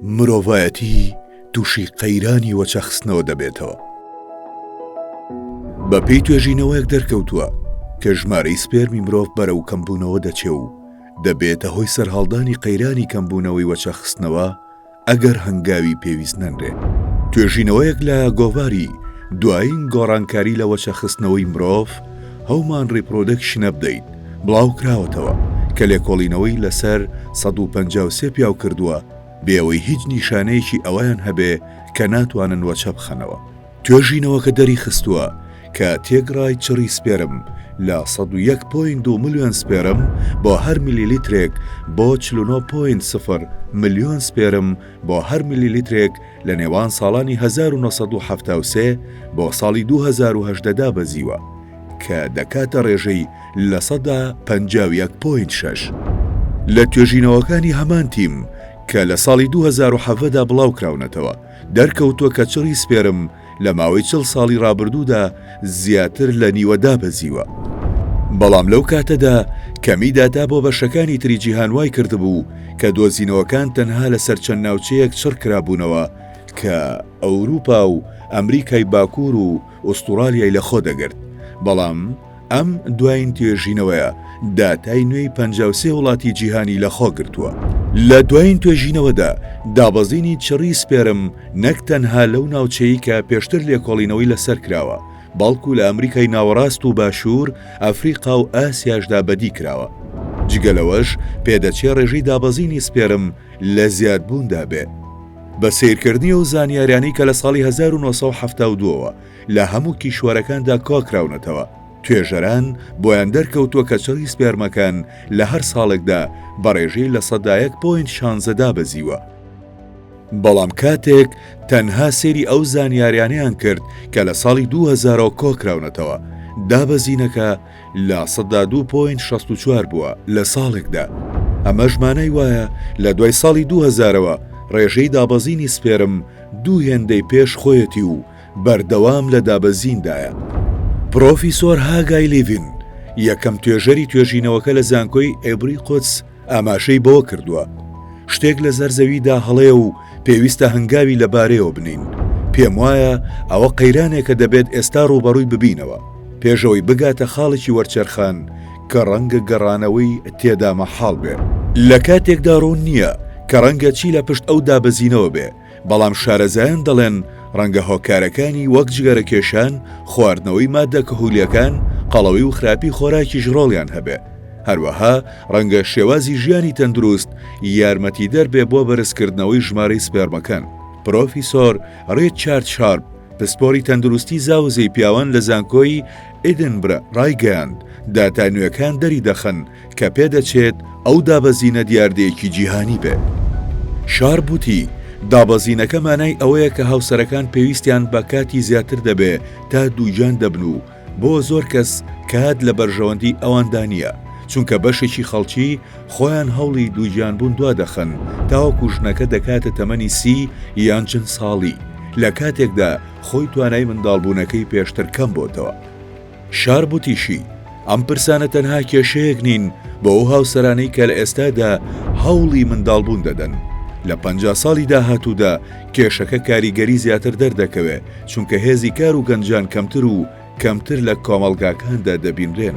مرۆڤایەتی تووشی قەیرانی وەچەخستنەوە دەبێتەوە. بە پێی توێژینەوەیەک دەرکەوتووە کە ژمارەی سپێرمی مرۆڤ بەرەو کەمبوونەوە دەچێ و دەبێتە هۆی سەرهەڵدانی قەیرانی کەمبوونەوەی وەچەخستنەوە ئەگەر هەنگاوی پێویست نەنرێ. توێژینەوەیەک لە گۆڤاری دوایین گۆڕانکاری لە وەچەخستنەوەی مرۆڤ هەومان ڕیپرۆدەکشنە بدەیت بڵاو کراوەتەوە کە لێکۆڵینەوەی لەسەر 153 پیاو کردووە بێەوەی هیچ نیشانەیەکی ئەویان هەبێ کە ناتوانن وەچە بخەنەوە. توێژینەوەکە دەری خستووە کە تێگڕای چڕی سپێرم لە 101.2 ملیۆن سپێرم بۆ هەر میلیلیترێک بۆ 49.0 ملیۆن سپێرم بۆ هەر میلیلیترێک لە نێوان ساڵانی 1970 بۆ ساڵی 2018 بەزیوە کە دەکاتە ڕێژەی لە 151.6. لە توێژینەوەکانی هەمان تیم کە لە ساڵی 2007دا بڵاو کراونەتەوە دەرکەوتووە کە چڕی سپێرم لە ماوەی 40 ساڵی ڕابردوودا زیاتر لە نیوەدا بەزیوە. بەڵام لەو کاتەدا کەمی داتا بۆ بەشەکانی تری جیهانوای کردبوو کە دۆزینەوەکان تەنها لەسەر چەند ناوچەیەک چڕ کرابوونەوە کە ئەوروپا و ئەمریکای باکوور و ئوستورالیای لەخۆ دەگرت. بەڵام ئەم دوایین توێژینەوەیە داتای نوێی 53 وڵاتی جیهانی لەخۆ گرتووە. لە دوایین توێژینەوەدا دابەزینی چڕی سپێرم نەک تەنها لەو ناوچەیە کە پێشتر لێکۆڵینەوەی لەسەر کراوە بەڵکو لە ئەمریکای ناوەڕاست و باشوور، ئەفریقا و ئاسیاشدا بەدی کراوە. جگەلەوەش پێدەچێ ڕێژەی دابەزینی سپێرم لە زیادبووندا بێ. بە سیرکردنی و زانیاریانی کە لە ساڵی 1972ەوە لە هەموو کیشوەرەکاندا کۆکراونەتەوە، توێژەران بۆیان دەرکەوتووە کە چڕی سپێرمەکان لە هەر ساڵێکدا بەڕێژەی لە 101.16 بەزیوە. بەڵام کاتێک تەنها سێری ئەو زانیاریانیان کرد کە لە ساڵی 2000 کۆکراونەتەوە، دابەزینەکە لە 102.64 بووە لە ساڵێکدا. ئەمە ژمانەی وایە لە دوای ساڵی 2000ەوە ڕێژەی دابەزینی سپێرم دوو هێندەی پێش خۆیەتی و بەردەوام لە دابەزیندایە. پرۆفیسۆر هاگای لیڤین یەکەم توێژەری توێژینەوەکە لە زانکۆی ئێبری قودس ئاماشەی بەوە کردووە. شتێک لە زەرزەویدا هەڵەیە و پێویستە هەنگاوی لەبارەیەوە بنین. پێم وایە ئەوە قەیرانێکە دەبێت ئێستا ڕوبەڕووی ببینەوە پێشەوەی بگاتە خاڵێکی وەرچەرخان کە ڕەنگە گەڕانەوەی تێدا مەحاڵ بێ. لە کاتێکدا ڕوون نییە کە ڕەنگە چی لە پشت ئەو دابەزینەوە بێ، بەڵام شارەزایان دەڵێن ڕەنگە هۆکارەکانی وەک جگەرەکێشان، خواردنەوەی مادە کەهولیەکان، قەڵەوی و خراپی خۆراکی ژڕۆڵیان هەبێ. هەروەها ڕەنگە شێوازی ژیانی تەندروست یارمەتیدەر بێ بۆ بەرزکردنەوەی ژمارەی سپێرمەکان. پرۆفیسۆر ڕیچارد شارپ پسپۆری تەندروستی زاوزەی پیاوان لە زانکۆی ئێدنبرە ڕایگەیاند داتانوێکان دەری دەخەن کە پێدەچێت ئەو دابەزینە دیاردەیەکی جیهانی بێ. شارپ وتی دابەزینەکە مانای ئەوەیە کە هاوسەرەکان پێویستیان بە کاتی زیاتر دەبێ تا دووجان دەبن و بۆ زۆر کەس کات لە بەرژەوەندی ئەواندا نییە، چونکە بەشێکی خەڵکی خۆیان هەوڵی دووجانبوون دوا دەخەن تاوەکو ژنەکە دەکاتە تەمەنی 30 یان چەند ساڵی، لە کاتێکدا خۆی توانای منداڵبوونەکەی پێشتر کەم بۆتەوە. شارپ وتیشی ئەم پرسانە تەنها کێشەیەک نین بۆ ئەو هاوسەرانەی کە لە ئێستادا هەوڵی منداڵبوون دەدەن. لە 50 ساڵی داهاتوودا کێشەکە کاریگەری زیاتر دەردەکەوێت، چونکە هێزی کار و گەنجان کەمتر و کەمتر لە کۆمەڵگاکاندا دەبینرێن.